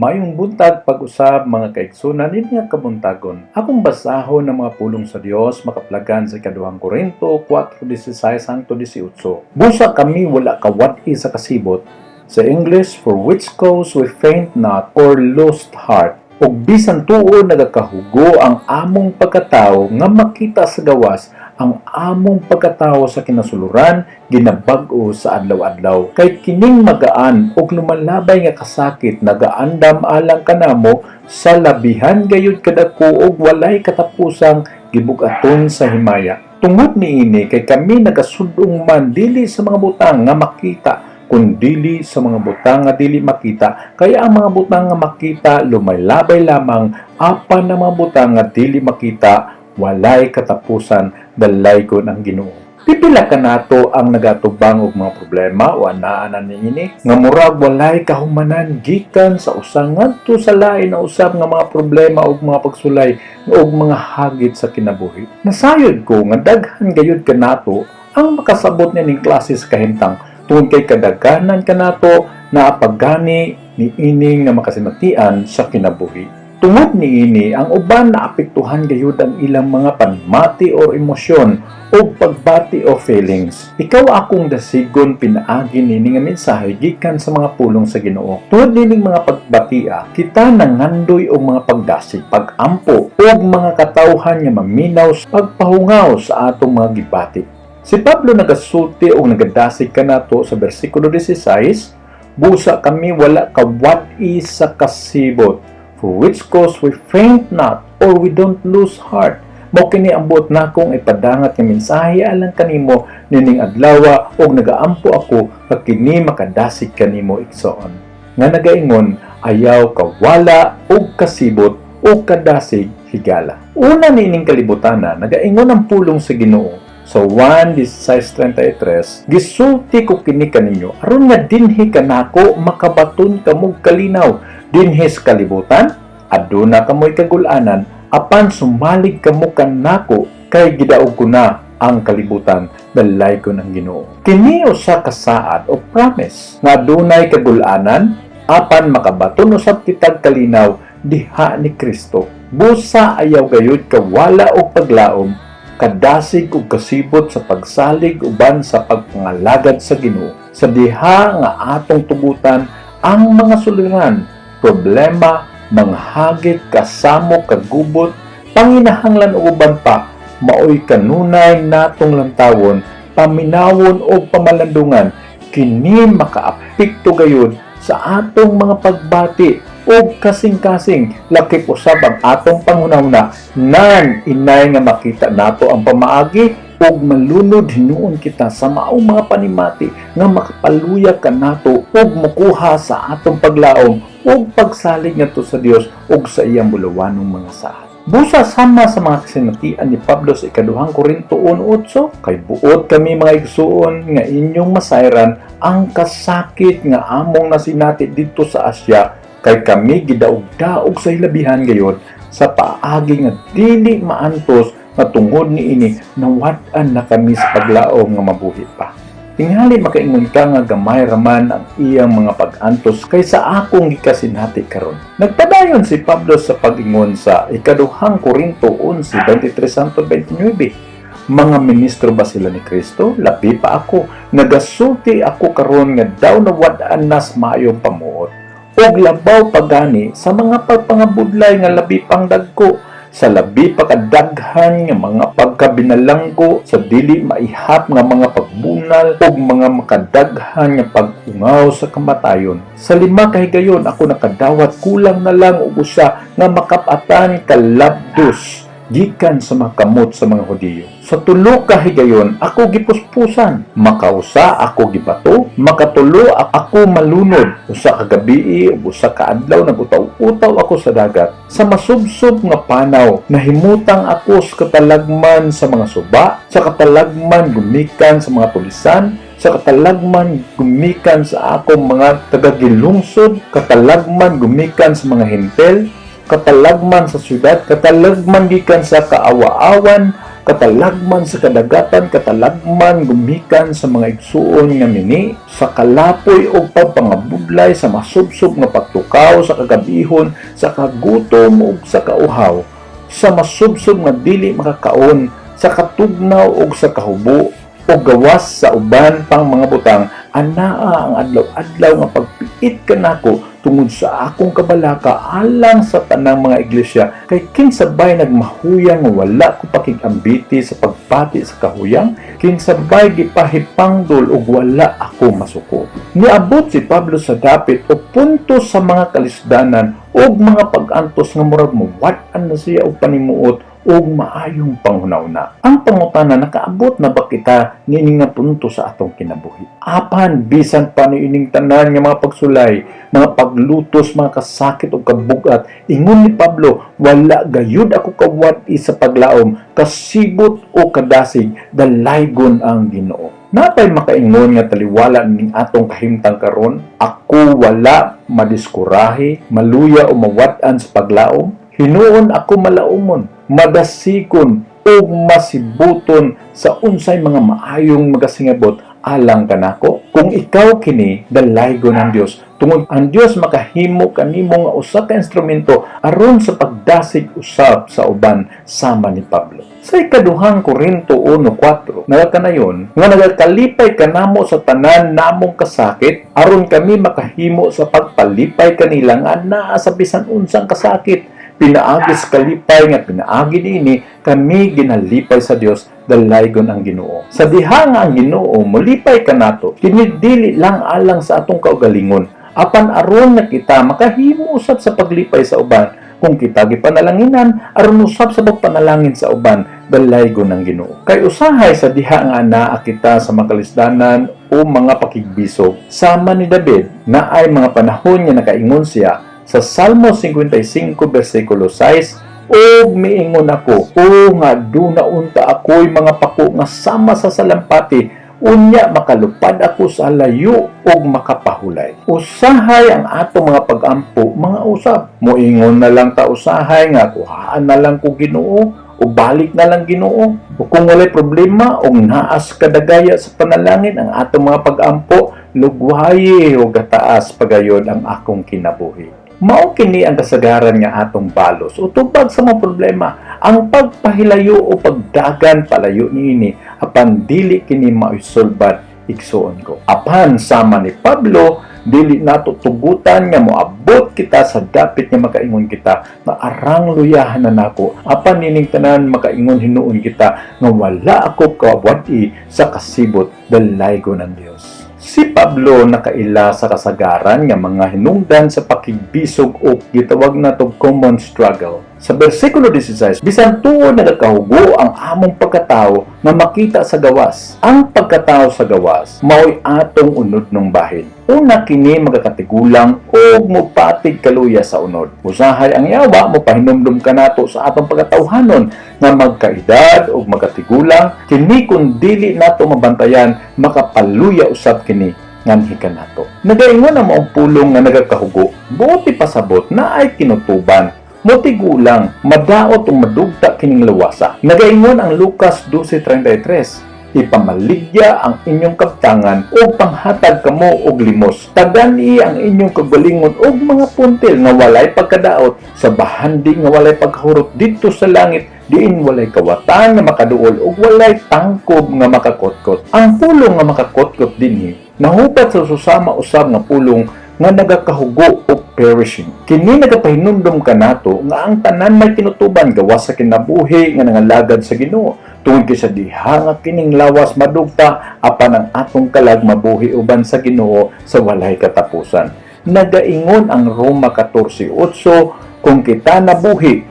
Mayong buntag pag-usab mga kaigsunan ini nga kabuntagon. Akong basahon ng mga pulong sa Dios makaplagan sa ikaduhang Korinto 4:16 hangtod 18. Busa kami wala kawat-i sa kasibot. Sa English, for which cause we faint not or lost heart. Ug bisan tuo nagakahugo ang among pagkatao nga makita sa gawas ang among pagkatao sa kinasuluran ginabag-o sa adlaw-adlaw. Kay kining magaan ug lumalabay nga kasakit nagaandam alang kanamo sa labihan gayud kadako ug walay katapusang gibugaton sa himaya. Tungod niini kay kami nagasudong man dili sa mga butang nga makita kundili sa mga butang nga dili makita, kaya ang mga butang nga makita lumaylabay lamang, apan ang mga butang nga dili makita walay katapusan dalay ko ng Ginoo. Pipila ka nato ang nagatubang og mga problema o anaanan niini nga murag walay kahumanan gikan sa usa ngadto sa lain na usab nga mga problema ug mga pagsulay ug mga hagit sa kinabuhi. Nasayod ko nga daghan gayud kanato ang makasabot nining klase sa kahimtang tungod kay kadaghanan kanato na paggani ni ining nga makasinatian sa kinabuhi. Tungod niini ang uban na apektuhan gayud ang ilang mga panimati o emosyon o pagbati o feelings. Ikaw akong dasigon pinaagi nini nga mensahe gikan sa mga pulong sa Ginoo. Tungod nining mga pagbatia, kita nangandoy og mga pagdasig, pagampo og mga katawhan nga maminaw sa pagpahungaw sa atong mga gibati. Si Pablo nagasulti o nagadasig kanato sa versikulo 16, busa kami wala kawat-i sa kasibot, for which cause we faint not or we don't lose heart. Mao kini ambot nakong ipadangat nga mensahe alang kanimo nining adlaw og nagaampo ako nga kini makadasig kanimo igsoon. Nga nagaingon ayaw kawala og kasibot o kadasig higala. Una nining kalibutana nagaingon ang pulong sa Ginoo. So 1:16-33, gisulti ko kini kaninyo aron nga dinhi kanako makabaton kamog kalinaw dinhi sa kalibutan aduna kamoy kagul-anan apan sumalig kamo kanako kay gidaog ko na ang kalibutan dalay ko ng Ginoo. Kini usa ka saad o promise nga adunay kagul-anan apan makabaton usab kitag kalinaw diha ni Kristo. Busa ayaw gayud kawala og paglaom kadasig ug kasibot sa pagsalig uban sa pagpangalagad sa Ginoo. Sa diha nga atong tugutan ang mga suliran, problema, manghagit, kasamo, kagubot, panginahanglan ug uban pa, maoy kanunay natong lantawon, paminawon o pamalandungan, kini makaapekto gayud sa atong mga pagbati o kasing-kasing lakip usab ang atong panghunahuna nan inay nga makita nato ang pamaagi ug malunod hinuon kita sa maong mga panimati nga makapaluya kanato ug mokuha sa atong paglaom ug pagsalig ngadto sa Dios ug sa iyang bulawanong mga saad. Busa sama sa mga kasinatian ni Pablo sa ikaduhang Korinto 1:8 kay buot kami mga igsuon nga inyong masayran ang kasakit nga among nasinati dito sa Asya kay kami gidaog-daog sa hilabihan gayon sa paagi nga dili maantos nga tungod niini nawad-an na kami sa paglaom nga mabuhi pa. Tingali makaingon ka nga gamay raman ang iyang mga pag-antos kaysa akong gikasinati karon. Nagpadayon si Pablo sa pag-ingon sa ikaduhang Korinto 11:23-29. Mga ministro ba sila ni Kristo? Labi pa ako. Nagasulti ako karon nga daw nawad-an nas maayong pamuot. Og labaw pagani sa mga pagpangabudlay nga labi pang dagko, sa labi pa kadaghan nga mga pagkabinalanggo, sa dili maihap nga mga pagbunal ug mga makadaghan nga pag-ungaw sa kamatayon. Sa 5 kahigayon ako nakadawat kulang na lang og usa nga makapatan kalabdos gikan sa makamot sa mga Hudiyo. Sa 3 kahigayon ako gipuspusan, makausa ako gibato, makatulo ako malunod, usa ka gabi ug usa ka adlaw nagutaw-utaw ako sa dagat. Sa masubsob nga panaw nahimutang ako sa katalagman sa mga suba, sa katalagman gumikan sa mga tulisan, sa katalagman gumikan sa akong mga tagagilungsod, katalagman gumikan sa mga hintel, katalagman sa syudad, katalagman gikan sa kaawa-awan, katalagman sa kadagatan, katalagman gumikan sa mga igsuon nga mini, sa kalapoy o pagpangabudlay adlay sa masubsob nga pagtukaw sa kagabihon, sa kagutom ug sa kauhaw, sa masubsob nga dili makakaon, sa katugnaw ug sa kahubo, o gawas sa uban pang mga butang, anaa ang adlaw-adlaw nga pagpiit kanako tungod sa akong kabalaka alang sa tanang mga iglesia, kay kinsabay nagmahuyang nga wala ko pakigambiti sa pagpati sa kahuyang, kinsabay gipahipangdol ug wala ako masuko. Niabot si Pablo sa dapit o punto sa mga kalisdanan ug mga pag-antos nga murag mawad-an na siya og panimuot o maayong panghunahuna. Ang pangutana, nakaabot na ba kita nining nga punto sa atong kinabuhi? Apan, bisan pa ni ining tanan nga mga pagsulay, mga paglutos, mga kasakit o kabugat, ingon ni Pablo, wala gayud ako kawat sa paglaom, kasibot o kadasig, dalaygon ang Ginoo. Napay makaingon nga taliwala ning atong kahimtang karon, ako wala madiskurahe, maluya o mawad-an sa paglaom, hinuon ako malaumon, madasikon o masibuton sa unsay mga maayong magasingabot alang kanako. Kung ikaw kini, dalaygon ng Dios. Tungod ang Dios makahimo kanimo nga usa ka instrumento aron sa pagdasig usab sa uban sama ni Pablo. Sa ikaduhang Korinto 1:4, nagakanayon nga nagakalipay kanamo sa tanan namong kasakit aron kami makahimo sa pagpalipay kanila nga naa sa bisan unsang kasakit. Pinaagis kalipay nga pinaagi niini kami ginalipay sa Dios, dalaygon ang Ginoo. Sa diha nga ang Ginoo molipay kanato, kini dili lang alang sa atong kaugalingon, apan aron na kita makahimo usab sa paglipay sa uban. Kung kita gipanalanginan aron usab sa pagpanalangin sa uban, dalaygon ang Ginoo. Kay usahay sa diha nga anaa kita sa makalisdanan o mga pakigbisog, sama ni David na ay mga panahon nga nakaingon siya sa Salmo 55 versikulo 6, o miingon ako, o nga duna unta ako'y mga pako nga sama sa salampati, unya makalupad ako sa layo o makapahulay. Usahay ang atong mga pag-ampo, mga usab. Moingon na lang ta usahay nga, kuhaan na lang ko Ginoo, o balik na lang Ginoo. O kung walay problema, o naas kadagaya sa panalangin ang atong mga pag-ampo, lugwaye o gataas pagayon ang akong kinabuhi. Mao kini ang kasagaran nga atong balos o tubag sa mga problema, ang pagpahilayo o pagdagan palayo niini apan dili kini maisolbad igsuon ko. Apan sama ni Pablo, dili nato tugutan nga moabot kita sa dapit nga makaingon kita nga arang luyahan na nako, apan nining tanan makaingon hinuon kita nga wala ako kawati sa kasibot, dalaygon ng Dios. Si Pablo nakaila sa kasagaran nga mga hinungdan sa pakigbisog o gitawag na to common struggle. Sa versikulo 16, bisan tuo nagakahugo ang among pagkatao nga makita sa gawas. Ang pagkatao sa gawas mao'y atong unod ng bahin. Una kini magakatigulang o mupatig kaluya sa unod. Usahay ang yawa mo pahinumdum kanato sa atong pagkatawhanon nga magkaedad o magkatigulang, kini kung dili nato mabantayan makapaluya usab kini nganhikan nato. Nagaingon ang maong pulong nga nagakahugo, buti pasabot na ay kinutuban. Motigulang, madaot o madugta kining luwasa. Nagaingon ang Lucas 12:33, ipamaligya ang inyong kaptangan o panghatag kamo og limos. Tagani ang inyong kagalingon og mga puntil nga walay pagkadaot, sa bahandi nga walay pagkahurot dito sa langit, diin walay kawatan nga makaduol ug walay tangkob nga makakotkot. Ang pulong nga makakotkot dinhi nahupat sa susama usab nga pulong nga nagakahugo o perishing. Kini nagapahinumdum kanato nga ang tanan may kinutuban gawas sa kinabuhi nga nangalagad sa Ginoo. Tungod kay sa diha nga kining lawas madugta apan ang atong kalag mabuhi uban sa Ginoo sa walay katapusan. Nagaingon ang Roma 14:8, kung kita nabuhi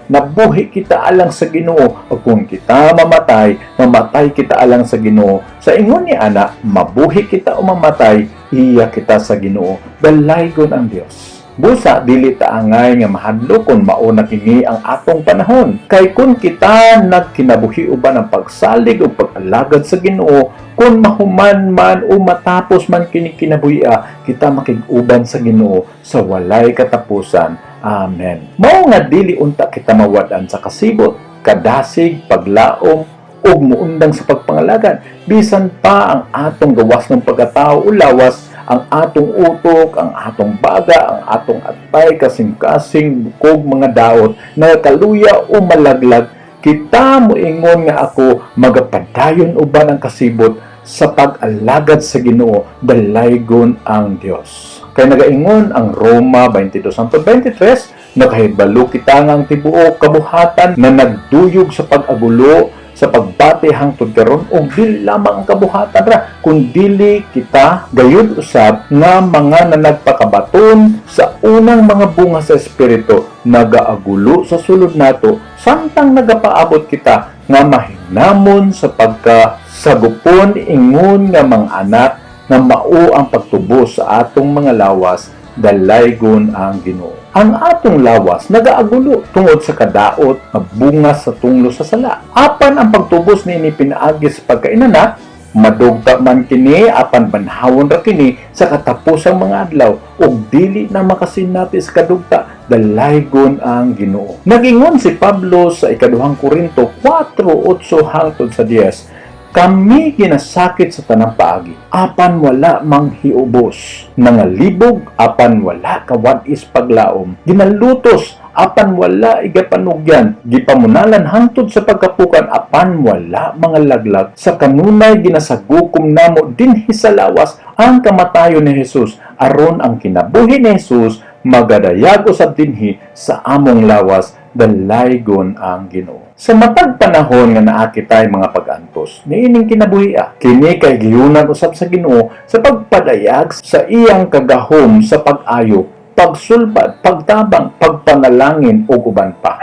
kita alang sa Ginoo, o kung kita mamatay kita alang sa Ginoo. Sa ingon ni ana, mabuhi kita o mamatay, iya kita sa Ginoo, dalaygon ang Dios. Busa dili ta angay nga mahadlok kun mao na kini ang atong panahon. Kay kun kita nagkinabuhi uban ang pagsalig o pag-alagad sa Ginoo, kun mahuman man o matapos man kini kinabuhi-a, kita makig-uban sa Ginoo sa walay katapusan. Amen. Mao nga dili unta kita mawad-an sa kasibot, kadasig, paglaom, ug muundang sa pagpangalagad. Bisan pa ang atong gawas ng pagkatao o lawas, ang atong utok, ang atong baga, ang atong atay, kasing-kasing, bukog mga daot, nagakaluya o malaglag, kita moingon nga ako magapadayon uban ang kasibot sa pag-alagad sa Ginoo, dalaygon ang Dios. Kay nagaingon ang Roma 22:23, nakahibalo kita nga ang tibuok kabuhatan na nagduyog sa pag-agulo sa pagbati hangtod karon og dili lamang ang kabuhatan ra kundili kita gayud usab nga mga nanagpakabaton sa unang mga bunga sa espiritu nagaagulo sa sulod nato samtang nagapaabot kita nga mahinamon sa pagkasagupon ingon nga mga anak nga mao ang pagtubos sa atong mga lawas dalaygon ang Ginoo. Ang atong lawas nagaagulo tungod sa kadaot nga bunga sa tunglo sa sala. Apan ang pagtubos niini pinaagi sa pagkainanak, madugta man kini apan banhawon ra kini sa katapusang mga adlaw ug dili na makasinati sa kadugta dalaygon ang Ginoo. Nagingon si Pablo sa ikaduhang Korinto 4:8 hangtod sa 10, kami ginasakit sa tanang paagi, apan wala mang hiubos. Nangalibog, apan wala kawadis paglaom. Ginalutos, apan wala igapanugyan. Gipamunalan hangtod sa pagkapukan, apan wala mga laglag. Sa kanunay ginasagukom namo dinhi sa lawas ang kamatayon ni Jesus. Aron ang kinabuhi ni Jesus magadayag usab dinhi sa among lawas, dalaygon ang Ginoo. Sa matag panahon nga naa kitay mga pag-antos, niining kinabuhia, kini kay gihunag usab sa Ginoo sa pagpadayag sa iyang kagahom sa pag-ayo, pagsulbad, pagtabang, pagpanalangin ug uban pa.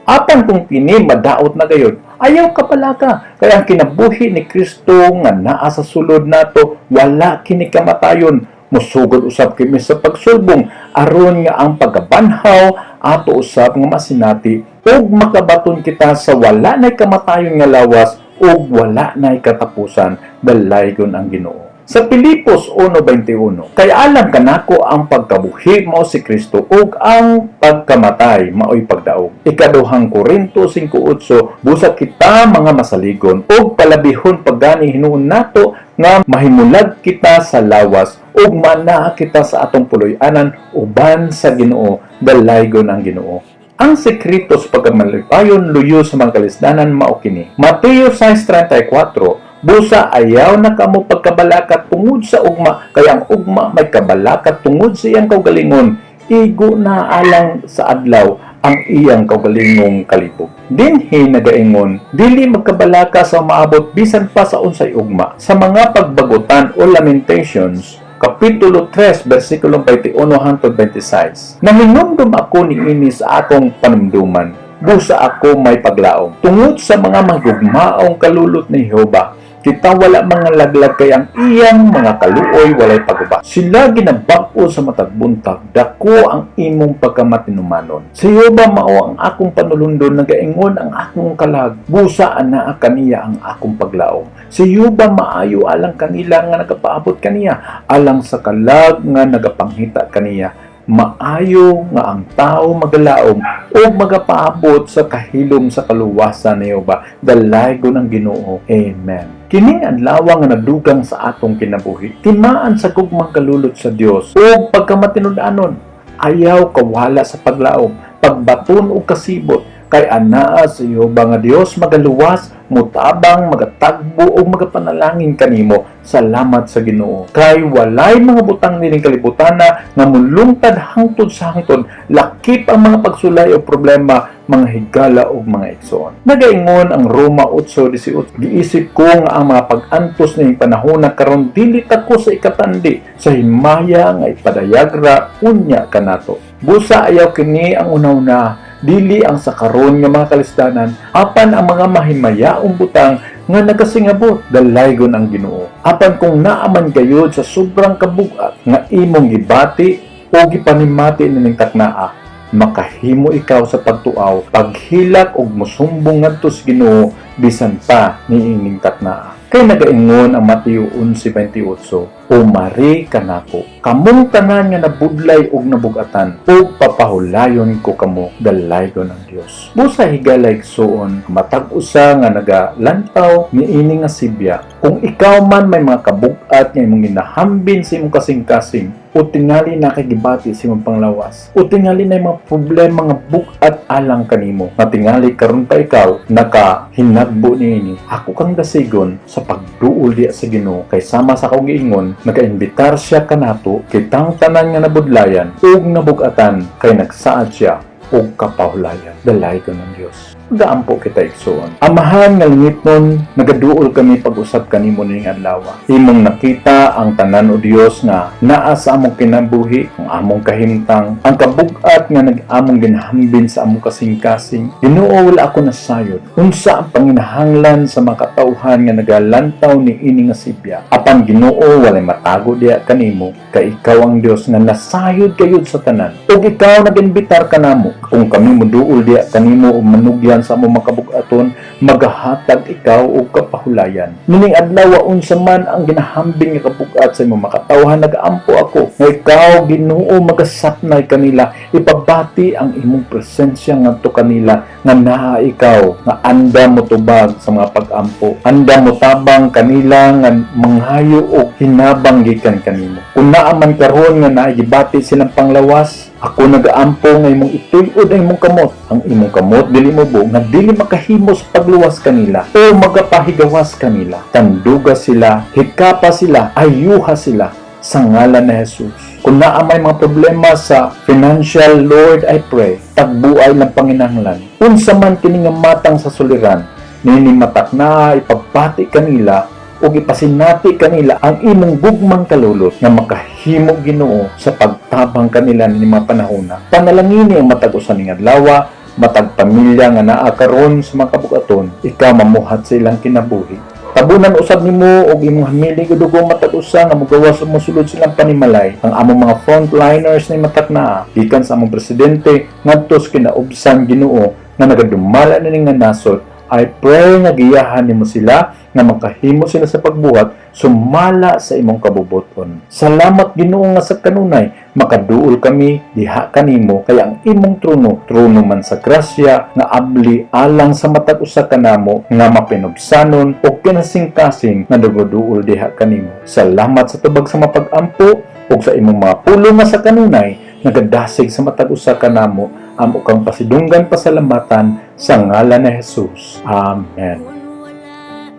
Apan kung kini madaot na gayud, ayaw kapalaka, kaya ang kinabuhi ni Kristo nga naa sa sulod nato, wala kini kamatayon. Musugod usab kini sa pagsulbong aron nga ang pagkabanhaw ato usab nga masinati ug makabaton kita sa wala nay kamatayon nga lawas ug wala nay katapusan, dalaygon ang Ginoo. Sa Pilipos 1:21, kay alam kanako ang pagkabuhi mao si Kristo ug ang pagkamatay mao'y pagdaog. Ikaduhang Korinto 5:8, busa kita mga masaligon ug palabihon pagani hinuon nato nga mahimulag kita sa lawas ug manaa kita sa atong puloy-anan uban sa Ginoo, dalaygon ang Ginoo. Ang sekreto sa pagkamalipayon luyo sa mga kalisdanan mao kini. Mateo 6:34, busa ayaw na kamo pagkabalakat tungod sa ugma, kaya ang ugma may kabalakat tungod sa iyang kaugalingon, igo na alang sa adlaw ang iyang kaugalingong kalibog. Dinhi nagaingon, dili magkabalaka sa maabot bisan pa sa unsay ugma. Sa mga pagbagutan o Lamentations, Kapitulo 3, versikulo 21 hangtod 26. Nahinumdum ako niini sa akong panumduman, busa ako may paglaom. Tungod sa mga magugmaong kalulot ni Jehova, kita wala mga laglag kay ang iyang mga kaluoy walay paguba. Sila ginabak-o sa matag buntag, dako ang imong pagkamatinumanon. Sa Jehova mao ang akong panulundon, nagaingon ang akong kalag, busa anaa kaniya ang akong paglaom. Si Jehova maayo alang kanila nga nagapaabot kaniya, alang sa kalag nga nagapanghita kaniya. Maayo nga ang tao magalaom o magapaabot sa kahilom sa kaluwasan ni Jehova, dalaygon ang Ginoo. Amen. Kining adlaw nga nadugang sa atong kinabuhi, timaan sa gugmang kalulot sa Dios o pagkamatinud-anon, ayaw kawala sa paglaom, pagbaton o kasibot, kay anaa sa Jehova nga Dios magaluwas, mutabang, magatagbo o magapanalangin kanimo. Salamat sa Ginoo. Kay walay mga butang nining kalibutana nga mulungtad hangtod sa hangtod, lakip ang mga pagsulay o problema, mga higala o mga igsoon. Nagaingon ang Roma 8:18, giisip ko nga ang mga pag-antos ning panahon na karon dili tako sa ikatandi, sa himaya nga ipadayagra unya kanato. Busa ayaw kini ang una-una, dili ang sakaron nga mga kalisdanan, apan ang mga mahimayaong butang nga nagasingabot, dalaygon ang Ginoo. Apan kung naaman gayud sa sobrang kabugat nga imong gibati o gipanimati nining taknaa, makahimo ikaw sa pagtuaw, paghilak og mosumbong ngadto sa Ginoo bisan pa niining taknaa. Kay nagaingon ang Mateo 11:28, umari kanako, kamong tanan nga nabudlay og nabugatan, ug papahulayon ko kamo dalaygon ng Dios. Busa higalay igsoon, matag usa nga nagalantaw niini nga sibya. Kung ikaw man may mga kabugat nga imong ginahambin sa imong kasing-kasing, o tingali na kagibati sa imong panglawas, o tingali na mga problema nga bugat alang kanimo, na tingali karon pa ikaw nakahinagbo niini, ako kang dasigon sa pagduol diya sa Ginoo, kay sama sa akong giingon, nagaimbitar siya kanato kitang tanan nga nabudlayan ug nabugatan, kay nagsaad siya og kapahulayan dalaygon ng Dios. Gaampo kita igsoon. Amahan nga lingitnon, nagaduol kami pag-usap kanimo ning adlaw. Imong nakita ang tanan o Dios nga naa sa among kinabuhi, ang among kahimtang, ang kabugat nga nag-among ginahambin sa among kasing-kasing. Ginoo, wala ako nasayod. Unsa ang panginahanglan sa mga katawhan nga nagalantaw ni ini nga sibya? Apan Ginoo, walay matago diya kanimo, kay ikaw ang Dios nga nasayod kayod sa tanan. Ug ikaw nag-imbitar kanamo, kung kami moduol diya kanimo o manugyan sa among makabugaton, magahatag ikaw og kapahulayan. Mining adlaw unsa man ang ginahambing nga kabugat sa imong makatawhan, nagaampo ako nga ikaw Ginoo magasapnay kanila, ipabati ang imong presensya ngadto kanila nga naa ikaw nga anda mo tubag sa mga pag-ampo, anda mo tabang kanila nga manghayo og hinabang gikan kanimo. Kung naa man karon nga naagibati silang panglawas, ako nagaampo nga imong ituyod ang imong kamot. Ang imong kamot dili mo buo nga dili makahimo sa pagluwas kanila o magapahigawas kanila. Tanduga sila, hikapa sila, ayuha sila sa ngalan ni Jesus. Kung naa may mga problema sa financial, Lord, I pray, tagbuay ng panginahanglan. Unsa man kini nga matang sa suliran, nini matak na ipabati kanila o ipasinati kanila ang imong gugmang kalulot nga makahimo Ginoo sa pagtabang kanila ni mga panahona. Panalangini ang matag usa ning adlaw, matag pamilya nga naa karon sa mga kabugaton, ikaw mamuhat sa ilang kinabuhi. Tabunan usab nimo og imong hamili gudugong matag usa nga mogawas mo sulod silang panimalay ang among mga frontliners ni matak naa gikan sa among presidente ngadto sa kinaubsan Ginoo nga nagadumala na ning nga nasod. I pray nga giyahan nimo sila nga makahimo sila sa pagbuhat sumala sa imong kabubuton. Salamat Ginoo nga sa kanunay makaduol kami diha kanimo, kay ang imong trono man sa grasya nga abli alang sa matag usa kanamo nga mapinubsanon o kinasing-kasing nga nagaduol diha kanimo. Salamat sa tubag sa mapag-ampo ug sa imong mga pulong nga sa kanunay nagadasig sa matag usa kanamo. Amo kang pasidunggan pasalamatan sa ngalan ni Jesus. Amen.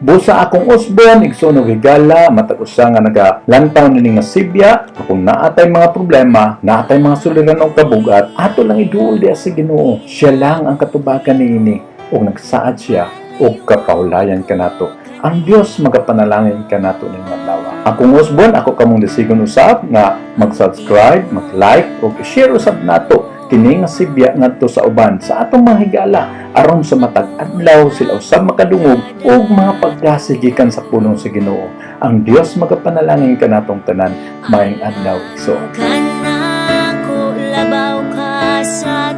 Busa akong usbon, igsunog higala, matag usa nga nagalantaw nini nga sibya, kung naatay mga problema, naatay mga suliran o kabugat, ato lang iduol diya sa Ginoo. Siya lang ang katubagan niini, o nagsaad siya, o kapahulayan kanato. Ang Dios magapanalangin kanato ning adlaw. Akong usbon, ako kamong disigon usab nga mag-subscribe, mag-like, o i-share usab nato kini nga sibya ngadto sa uban sa atong mga higala aron sa matag adlaw sila usab makadungog og mga pagdasig gikan sa pulong sa Ginoo. Ang Dios magapanalangin kanatong tanan maayong adlaw. So Kanako labaw ka sa